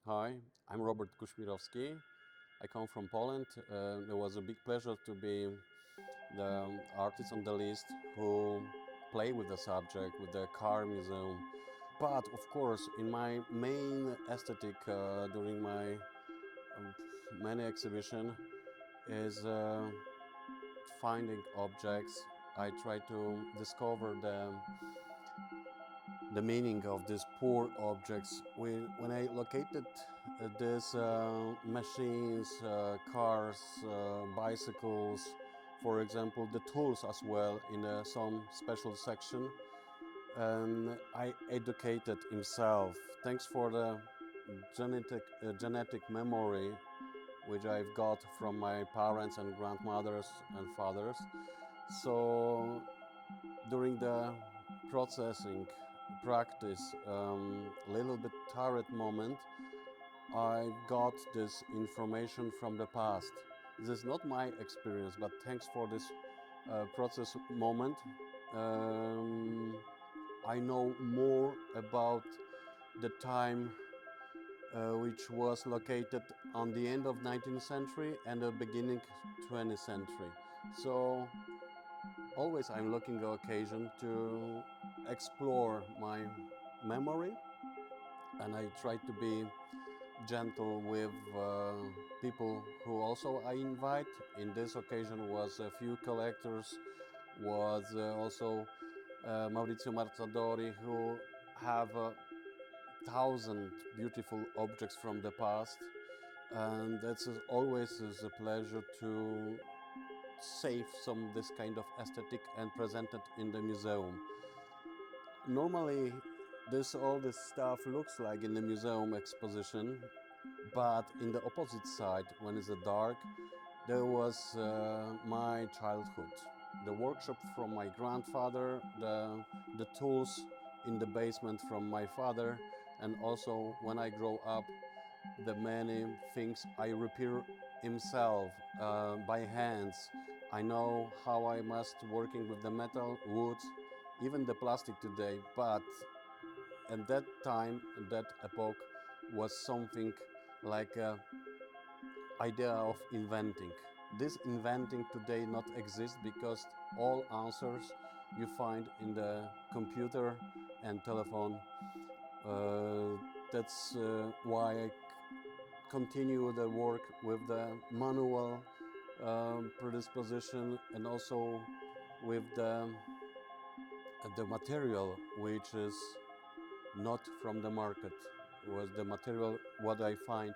Hi, I'm Robert Kuśmirowski. I come from Poland. It was a big pleasure to be the artist on the list who play with the subject, with the car museum. But of course, in my main aesthetic during my um, many exhibition is finding objects. I try to discover the meaning of these poor objects. When I located these machines, cars, bicycles, for example, the tools as well in some special section, and I educated himself. Thanks for the genetic memory which I've got from my parents and grandmothers and fathers. So during the processing practice, little bit tired moment, I got this information from the past. This is not my experience, but thanks for this process moment, I know more about the time which was located on the end of 19th century and the beginning 20th century. So always I'm looking for occasion to explore my memory, and I try to be gentle with people who also I invite. In this occasion was a few collectors, was also Maurizio Marzadori, who have 1,000 beautiful objects from the past, and that's always is a pleasure to save some this kind of aesthetic and present it in the museum. Normally, all this stuff looks like in the museum exposition, but in the opposite side, when it's dark, there was my childhood. The workshop from my grandfather, the tools in the basement from my father, and also when I grow up, the many things I repair himself by hands. I know how I must working with the metal, wood, even the plastic today, but at that time, that epoch was something like a idea of inventing. This inventing today not exists because all answers you find in the computer and telephone. That's why I continue the work with the manual predisposition, and also with the material which is not from the market. It was the material what I find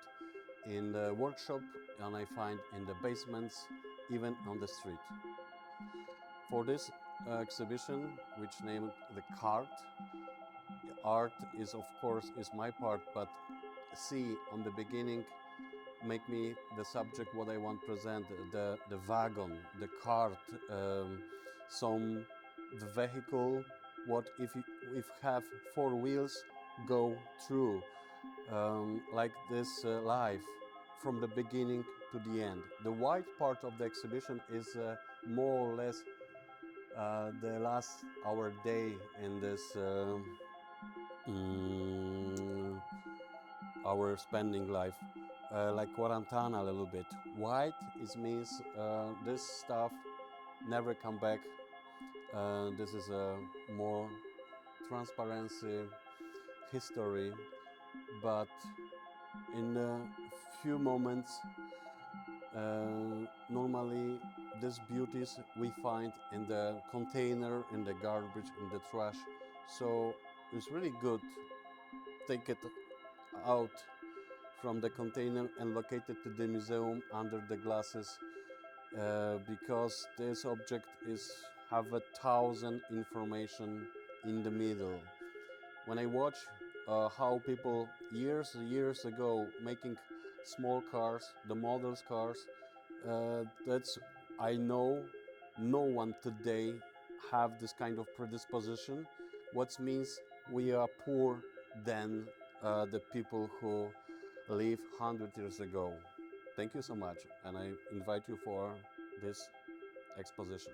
in the workshop and I find in the basements, even on the street. For this exhibition, which named the cart, art is of course is my part, but see on the beginning make me the subject what I want to present, the wagon, the cart, some the vehicle, what if have four wheels go through, like this life from the beginning to the end. The white part of the exhibition is more or less the last our day in this our spending life, like quarantana a little bit. White is means this stuff never come back. This is a more transparency history, but in a few moments, normally these beauties we find in the container, in the garbage, in the trash. So it's really good take it out from the container and locate it to the museum under the glasses, because this object is have 1,000 information in the middle. When I watch how people years ago making small cars, the models cars, that's I know no one today have this kind of predisposition, what means we are poor than the people who lived 100 years ago. Thank you so much, and I invite you for this exposition.